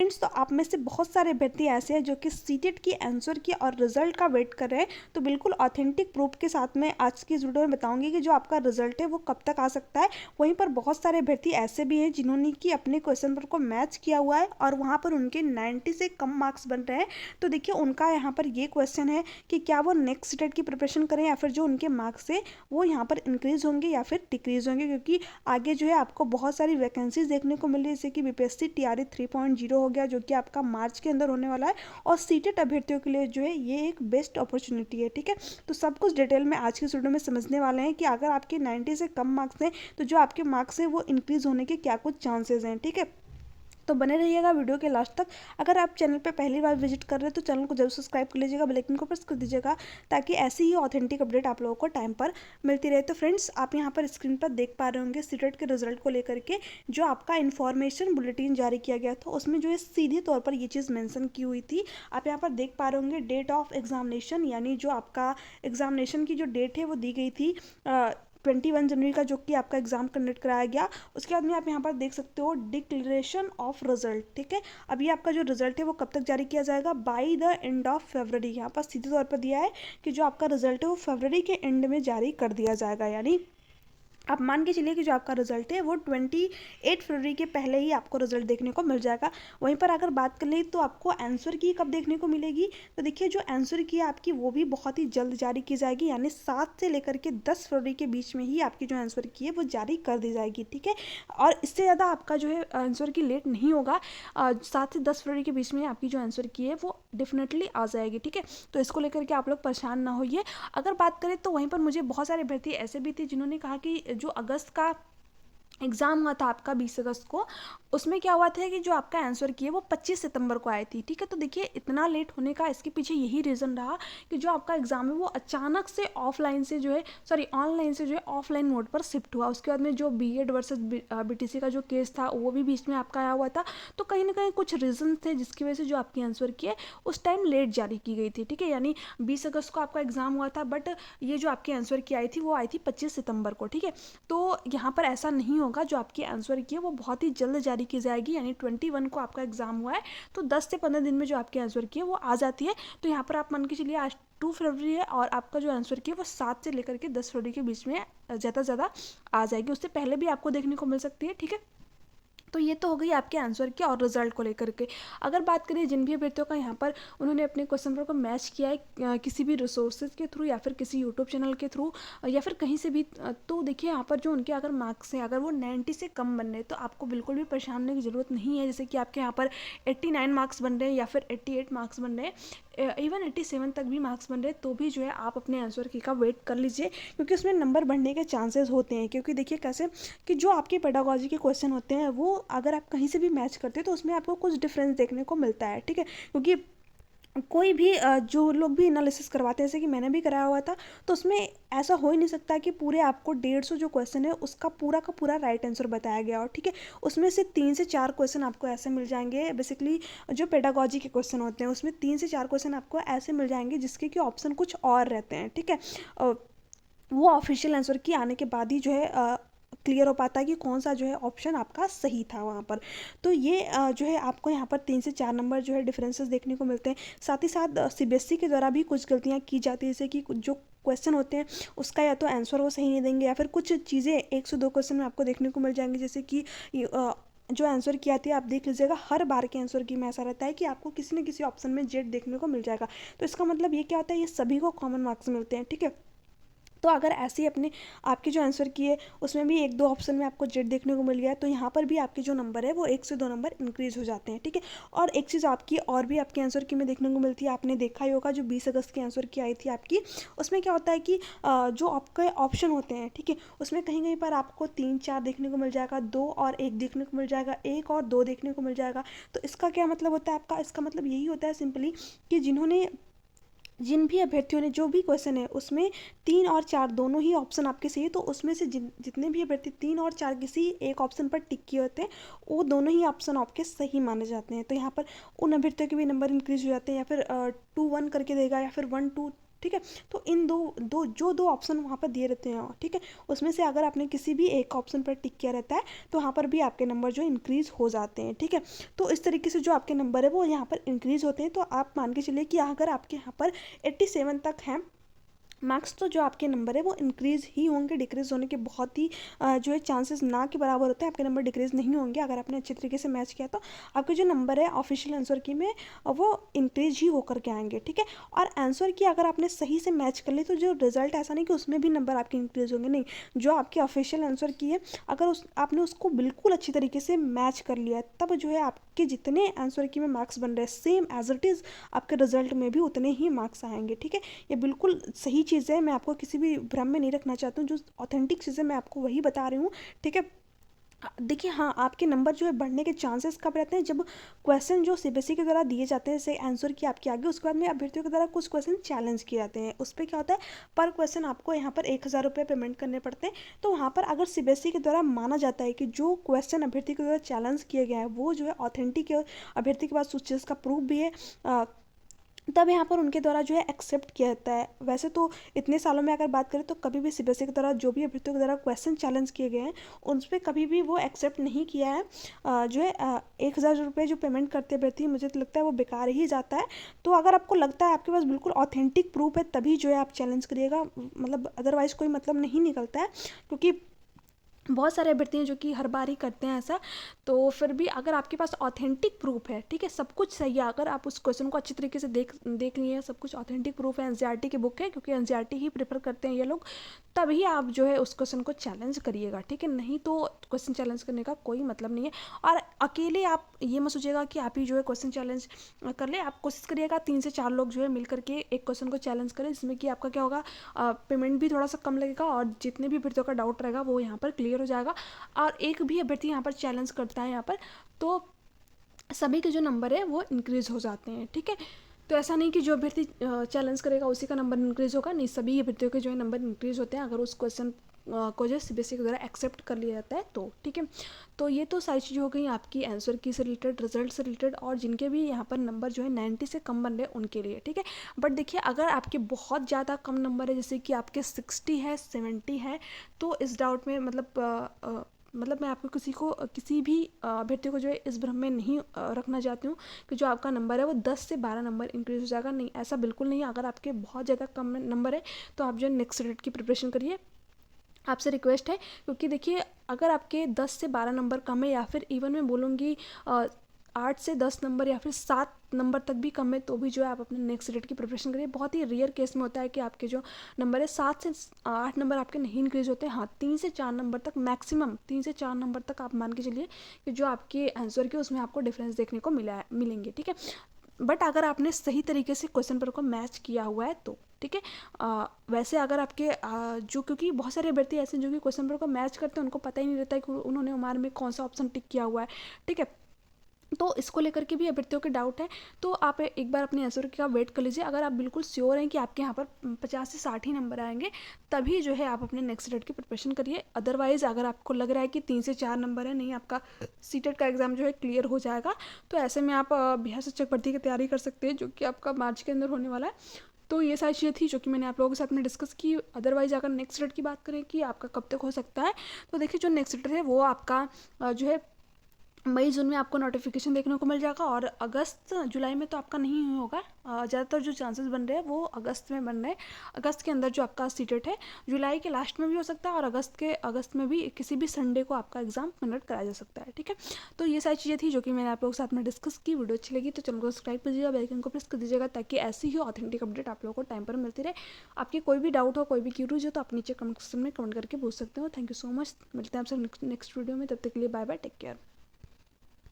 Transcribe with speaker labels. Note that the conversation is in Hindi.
Speaker 1: फ्रेंड्स, तो आप में से बहुत सारे अभ्यर्थी ऐसे हैं जो कि सीटेट की आंसर की और रिजल्ट का वेट कर रहे हैं। तो बिल्कुल ऑथेंटिक प्रूफ के साथ में आज की इस वीडियो में बताऊंगी कि जो आपका रिजल्ट है वो कब तक आ सकता है। वहीं पर बहुत सारे अभ्यर्थी ऐसे भी हैं जिन्होंने कि अपने क्वेश्चन पेपर को मैच किया हुआ है और वहाँ पर उनके 90 से कम मार्क्स बन रहे हैं। तो देखिए, उनका यहाँ पर ये क्वेश्चन है कि क्या वो नेक्स्ट सीटेट की प्रिपरेशन करें या फिर जो उनके मार्क्स है वो यहाँ पर इंक्रीज होंगे या फिर डिक्रीज होंगे, क्योंकि आगे जो है आपको बहुत सारी वैकेंसीज देखने को मिल रही है, जैसे कि बीपीएससी टीआरई 3.0 हो गया जो कि आपका मार्च के अंदर होने वाला है। और सीटेट अभ्यर्थियों के लिए जो है ये एक बेस्ट अपॉर्चुनिटी है। ठीक है, तो सब कुछ डिटेल में आज की वीडियो में समझने वाले हैं कि अगर आपके 90 से कम मार्क्स हैं तो जो आपके मार्क्स हैं वो इंक्रीज होने के क्या कुछ चांसेस हैं। ठीक है, तो बने रहिएगा वीडियो के लास्ट तक। अगर आप चैनल पर पहली बार विजिट कर रहे हैं तो चैनल को जरूर सब्सक्राइब कर लीजिएगा, बेल आइकन को प्रेस कर दीजिएगा ताकि ऐसी ही ऑथेंटिक अपडेट आप लोगों को टाइम पर मिलती रहे। तो फ्रेंड्स, आप यहाँ पर स्क्रीन पर देख पा रहे होंगे सीटेट के रिजल्ट को लेकर के जो आपका इन्फॉर्मेशन बुलेटिन जारी किया गया था, उसमें जो है सीधे तौर पर ये चीज़ मेंशन की हुई थी। आप यहाँ पर देख पा रहे होंगे डेट ऑफ एग्जामिनेशन, यानी जो आपका एग्जामिनेशन की जो डेट है वो दी गई थी 21 जनवरी का, जो कि आपका एग्जाम कंडक्ट कराया गया। उसके बाद में आप यहाँ पर देख सकते हो डिक्लेरेशन ऑफ रिजल्ट। ठीक है, अब ये आपका जो रिजल्ट है वो कब तक जारी किया जाएगा? By the end of February. यहाँ पर सीधे तौर पर दिया है कि जो आपका रिजल्ट है वो फरवरी के एंड में जारी कर दिया जाएगा, यानी आप मान के चलिए कि जो आपका रिजल्ट है वो 28 फरवरी के पहले ही आपको रिजल्ट देखने को मिल जाएगा। वहीं पर अगर बात कर लें तो आपको आंसर की कब देखने को मिलेगी, तो देखिए जो आंसर की है आपकी वो भी बहुत ही जल्द जारी की जाएगी, यानी 7 से लेकर के 10 फरवरी के बीच में ही आपकी जो आंसर की है वो जारी कर दी जाएगी। ठीक है, और इससे ज़्यादा आपका जो है आंसर की लेट नहीं होगा। 7 से 10 फरवरी के बीच में आपकी जो आंसर की है वो डेफिनेटली आ जाएगी। ठीक है, तो इसको लेकर के आप लोग परेशान ना होइए। अगर बात करें तो वहीं पर मुझे बहुत सारे अभ्यर्थी ऐसे भी थे जिन्होंने कहा कि जो अगस्त का एग्ज़ाम हुआ था आपका 20 अगस्त को, उसमें क्या हुआ था कि जो आपका आंसर की है वो 25 सितंबर को आई थी। ठीक है, तो देखिए इतना लेट होने का इसके पीछे यही रीज़न रहा कि जो आपका एग्ज़ाम है वो अचानक से ऑफलाइन से जो है ऑनलाइन से जो है ऑफलाइन मोड पर शिफ्ट हुआ। उसके बाद में जो बीएड वर्सेस बीटीसी का जो केस था वो भी बीच में आपका आया हुआ था। तो कहीं ना कहीं कुछ रीज़न थे जिसकी वजह से जो आपकी आंसर की है उस टाइम लेट जारी की गई थी। ठीक है, यानी 20 अगस्त को आपका एग्ज़ाम हुआ था, बट ये जो आपकी आंसर की आई थी वो आई थी 25 सितंबर को। ठीक है, तो यहाँ पर ऐसा नहीं होगा, जो आपकी आंसर की है वो बहुत ही जल्द जारी की जाएगी, यानी 21 को आपका एग्जाम हुआ है तो 10 से 15 दिन में जो आपकी आंसर की है वो आ जाती है। तो यहाँ पर आप मान के चलिए आज 2 फरवरी है और आपका जो आंसर की है वो 7 से लेकर के 10 फरवरी के बीच में ज़्यादा से ज़्यादा आ जाएगी, उससे पहले भी आपको देखने को मिल सकती है। ठीक है, तो ये तो हो गई आपके आंसर की और रिजल्ट को लेकर के। अगर बात करें जिन भी अभ्यर्थियों का यहाँ पर उन्होंने अपने क्वेश्चन पेपर को मैच किया है किसी भी रिसोर्सेज के थ्रू या फिर किसी यूट्यूब चैनल के थ्रू या फिर कहीं से भी, तो देखिए यहाँ पर जो उनके अगर मार्क्स हैं अगर वो 90 से कम बन रहे हैं तो आपको बिल्कुल भी परेशान होने की ज़रूरत नहीं है। जैसे कि आपके यहाँ पर 89 मार्क्स बन रहे हैं या फिर 88 मार्क्स बन रहे हैं, इवन 87 तक भी मार्क्स बन रहे हैं, तो भी जो है आप अपने आंसर की का वेट कर लीजिए, क्योंकि उसमें नंबर बढ़ने के चांसेस होते हैं। क्योंकि देखिए कैसे कि जो आपके पेडागोजी के क्वेश्चन होते हैं वो अगर आप कहीं से भी मैच करते हैं तो उसमें आपको कुछ डिफरेंस देखने को मिलता है। ठीक है, क्योंकि कोई भी जो लोग भी एनालिसिस करवाते हैं, जैसे कि मैंने भी कराया हुआ था, तो उसमें ऐसा हो ही नहीं सकता कि पूरे आपको 150 जो क्वेश्चन है उसका पूरा का पूरा राइट आंसर बताया गया हो। ठीक है, उसमें से 3 से 4 क्वेश्चन आपको ऐसे मिल जाएंगे, बेसिकली जो पेडागोजी के क्वेश्चन होते हैं उसमें 3 से 4 क्वेश्चन आपको ऐसे मिल जाएंगे जिसके कि ऑप्शन कुछ और रहते हैं। ठीक है, वो ऑफिशियल आंसर की आने के बाद ही जो है क्लियर हो पाता है कि कौन सा जो है ऑप्शन आपका सही था वहाँ पर। तो ये जो है आपको यहाँ पर 3 से 4 नंबर जो है डिफरेंसेस देखने को मिलते हैं। साथ ही साथ सीबीएसई के द्वारा भी कुछ गलतियाँ की जाती है, जैसे कि जो क्वेश्चन होते हैं उसका या तो आंसर वो सही नहीं देंगे या फिर कुछ चीज़ें 1 से 2 क्वेश्चन में आपको देखने को मिल जाएंगी, जैसे कि जो आंसर की आती है आप देख लीजिएगा हर बार के आंसर की में ऐसा रहता है कि आपको किसी न किसी ऑप्शन में जेड देखने को मिल जाएगा। तो इसका मतलब ये क्या होता है, ये सभी को कॉमन मार्क्स मिलते हैं। ठीक है, तो अगर ऐसे ही अपने आपके जो आंसर की है उसमें भी 1-2 ऑप्शन में आपको जेड देखने को मिल गया है तो यहाँ पर भी आपके जो नंबर है वो 1 से 2 नंबर इंक्रीज हो जाते हैं। ठीक है, और एक चीज़ आपकी और भी आपके आंसर की में देखने को मिलती है, आपने देखा ही होगा जो 20 अगस्त की आंसर की आई थी आपकी, उसमें क्या होता है कि जो आपके ऑप्शन होते हैं, ठीक है, उसमें कहीं कहीं पर आपको 3-4 देखने को मिल जाएगा, 2 और 1 देखने को मिल जाएगा, 1 और 2 देखने को मिल जाएगा। तो इसका क्या मतलब होता है आपका, इसका मतलब यही होता है सिंपली कि जिन भी अभ्यर्थियों ने जो भी क्वेश्चन है उसमें 3 और 4 दोनों ही ऑप्शन आपके सही है, तो उसमें से जितने भी अभ्यर्थी 3 और 4 किसी एक ऑप्शन पर टिक किए होते हैं वो दोनों ही ऑप्शन आपके सही माने जाते हैं। तो यहाँ पर उन अभ्यर्थियों के भी नंबर इंक्रीज हो जाते हैं, या फिर 2-1 करके देगा या फिर 1-2 ठीक है। तो इन दो ऑप्शन वहाँ पर दिए रहते हैं, ठीक है, उसमें से अगर आपने किसी भी एक ऑप्शन पर टिक किया रहता है तो वहाँ पर भी आपके नंबर जो इंक्रीज़ हो जाते हैं, ठीक है। तो इस तरीके से जो आपके नंबर है वो यहाँ पर इंक्रीज़ होते हैं। तो आप मान के चलिए कि अगर आपके यहाँ पर 87 तक हैं मार्क्स, तो जो आपके नंबर है वो इंक्रीज़ ही होंगे, डिक्रीज़ होने के बहुत ही जो है चांसेस ना के बराबर होते हैं। आपके नंबर डिक्रीज़ नहीं होंगे अगर आपने अच्छे तरीके से मैच किया, तो आपके जो नंबर है ऑफिशियल आंसर की में वो इंक्रीज ही होकर के आएंगे, ठीक है। और आंसर की अगर आपने सही से मैच कर ली तो जो रिजल्ट, ऐसा नहीं कि उसमें भी नंबर आपके इंक्रीज होंगे, नहीं, जो आपकी ऑफिशियल आंसर की है अगर आपने उसको बिल्कुल अच्छी तरीके से मैच कर लिया है, तब जो है आपके जितने आंसर की में मार्क्स बन रहे हैं सेम एज इट इज़ आपके रिजल्ट में भी उतने ही मार्क्स आएंगे, ठीक है। ये बिल्कुल सही चीज़ है, मैं आपको किसी भी भ्रम में नहीं रखना चाहता हूँ, जो ऑथेंटिक चीज़ें मैं आपको वही बता रही हूँ, ठीक है। देखिए हाँ, आपके नंबर जो है बढ़ने के चांसेस कब रहते हैं, जब क्वेश्चन जो सीबीएसई के द्वारा दिए जाते हैं, जैसे आंसर की आपके आगे, उसके बाद में अभ्यर्थियों के द्वारा कुछ क्वेश्चन चैलेंज किए जाते हैं। उस पर क्या होता है, पर क्वेश्चन आपको यहाँ पर 1000 रुपये पेमेंट करने पड़ते हैं। तो वहाँ पर अगर सीबीएसई के द्वारा माना जाता है कि जो क्वेश्चन अभ्यर्थी के द्वारा चैलेंज किया गया है वो जो है ऑथेंटिक है, अभ्यर्थी के पास उस चीज़ का प्रूफ भी है, तब यहाँ पर उनके द्वारा जो है एक्सेप्ट किया जाता है। वैसे तो इतने सालों में अगर बात करें तो कभी भी सीबीएसई के द्वारा जो भी अभ्यर्थियों के द्वारा क्वेश्चन चैलेंज किए गए हैं उन पर कभी भी वो एक्सेप्ट नहीं किया है। जो है 1000 रुपये जो पेमेंट करते अभ्यर्थी, मुझे तो लगता है वो बेकार ही जाता है। तो अगर आपको लगता है आपके पास बिल्कुल ऑथेंटिक प्रूफ है तभी जो है आप चैलेंज करिएगा, मतलब अदरवाइज़ कोई मतलब नहीं निकलता है, क्योंकि बहुत सारे अभ्यर्थी हैं जो कि हर बार ही करते हैं ऐसा। तो फिर भी अगर आपके पास ऑथेंटिक प्रूफ है, ठीक है, सब कुछ सही है, अगर आप उस क्वेश्चन को अच्छी तरीके से देख लिए, सब कुछ ऑथेंटिक प्रूफ है, एनसीईआरटी की बुक है, क्योंकि एनसीईआरटी ही प्रेफर करते हैं ये लोग, तभी आप जो है उस क्वेश्चन को चैलेंज करिएगा, ठीक है। नहीं तो क्वेश्चन चैलेंज करने का कोई मतलब नहीं है। और अकेले आप ये मत सोचिएगा कि आप ही जो है क्वेश्चन चैलेंज कर ले, आप कोशिश करिएगा 3 से 4 लोग जो है मिल करके एक क्वेश्चन को चैलेंज करें, जिसमें कि आपका क्या होगा, पेमेंट भी थोड़ा सा कम लगेगा और जितने भी अभ्यर्थियों का डाउट रहेगा वो यहाँ पर क्लियर हो जाएगा। और एक भी अभ्यर्थी यहाँ पर चैलेंज करता है यहाँ पर तो सभी के जो नंबर है वो इंक्रीज़ हो जाते हैं, ठीक है। तो ऐसा नहीं कि जो अभ्यर्थी चैलेंज करेगा उसी का नंबर इंक्रीज़ होगा, नहीं, सभी अभ्यर्थियों के जो है नंबर इंक्रीज़ होते हैं अगर उस क्वेश्चन को जो सीबीएसई के द्वारा एक्सेप्ट कर लिया जाता है तो, ठीक है। तो ये तो सारी चीज़ें हो गई आपकी आंसर की से रिलेटेड, रिजल्ट से रिलेटेड, और जिनके भी यहाँ पर नंबर जो है 90 से कम बन रहे हैं उनके लिए, ठीक है। बट देखिए अगर आपके बहुत ज़्यादा कम नंबर है, जैसे कि आपके 60 है, 70 है, तो इस डाउट में मतलब मैं आपको किसी भी अभ्यर्थी को जो है इस भ्रम में नहीं रखना चाहती हूँ कि जो आपका नंबर है वो 10 से 12 नंबर इंक्रीज़ हो जाएगा, नहीं, ऐसा बिल्कुल नहीं है। अगर आपके बहुत ज़्यादा कम नंबर है तो आप जो है नेक्स्ट रेट की प्रिपरेशन करिए, आपसे रिक्वेस्ट है। क्योंकि देखिए अगर आपके 10 से 12 नंबर कम है, या फिर इवन मैं बोलूँगी 8 से 10 नंबर या फिर 7 नंबर तक भी कम है, तो भी जो है आप अपने नेक्स्ट रेट की प्रिपरेशन करिए। बहुत ही रेयर केस में होता है कि आपके जो नंबर है 7 से 8 नंबर आपके नहीं इंक्रीज होते हैं। हाँ, 3 से 4 नंबर तक, मैक्सिमम 3 से 4 नंबर तक आप मान के चलिए कि जो आपके आंसर के उसमें आपको डिफरेंस देखने को मिलेंगे, ठीक है। बट अगर आपने सही तरीके से क्वेश्चन पेपर को मैच किया हुआ है तो, ठीक है। वैसे अगर आपके जो, क्योंकि बहुत सारे अभ्यर्थी ऐसे जो कि क्वेश्चन पेपर को मैच करते हैं उनको पता ही नहीं रहता है कि उन्होंने हमारे में कौन सा ऑप्शन टिक किया हुआ है, ठीक है। तो इसको लेकर के भी अभ्यर्थियों के डाउट है, तो आप एक बार अपने आंसर का वेट कर लीजिए। अगर आप बिल्कुल श्योर हैं कि आपके यहाँ पर 50 से 60 ही नंबर आएंगे, तभी जो है आप अपने नेक्स्ट रेट की प्रिपरेशन करिए। अदरवाइज़ अगर आपको लग रहा है कि 3 से 4 नंबर है, नहीं, आपका सीटेट का एग्ज़ाम जो है क्लियर हो जाएगा, तो ऐसे में आप बिहार शिक्षक भर्ती की तैयारी कर सकते हैं, जो कि आपका मार्च के अंदर होने वाला है। तो ये सारी चीज़ें थी जो कि मैंने आप लोगों के साथ में डिस्कस की। अदरवाइज़ अगर नेक्स्ट रेट की बात करें कि आपका कब तक हो सकता है, तो देखिए जो नेक्स्ट रेट है वो आपका जो है मई जून में आपको नोटिफिकेशन देखने को मिल जाएगा, और अगस्त जुलाई में तो आपका नहीं होगा। ज़्यादातर जो चांसेस बन रहे हैं वो अगस्त में बन रहे हैं। अगस्त के अंदर जो आपका सीटेट है, जुलाई के लास्ट में भी हो सकता है, और अगस्त में भी किसी भी संडे को आपका एग्जाम कंडक्ट कराया जा सकता है, ठीक है। तो ये सारी चीज़ें थी जो कि मैंने आप लोगों के साथ में डिस्कस की। वीडियो अच्छी लगी तो चैनल को सब्सक्राइब कीजिएगा, बेल आइकन को प्रेस कर दीजिएगा, ताकि ऐसी ही ऑथेंटिक अपडेट आप लोगों को टाइम पर मिलती रहे। आपकी कोई भी डाउट हो, कोई भी क्यूरीज हो, तो आप नीचे कमेंट सेक्शन में कमेंट करके पूछ सकते हो। Thank you so much. मिलते हैं आपसे नेक्स्ट वीडियो में, तब तक के लिए बाय बाय, टेक केयर।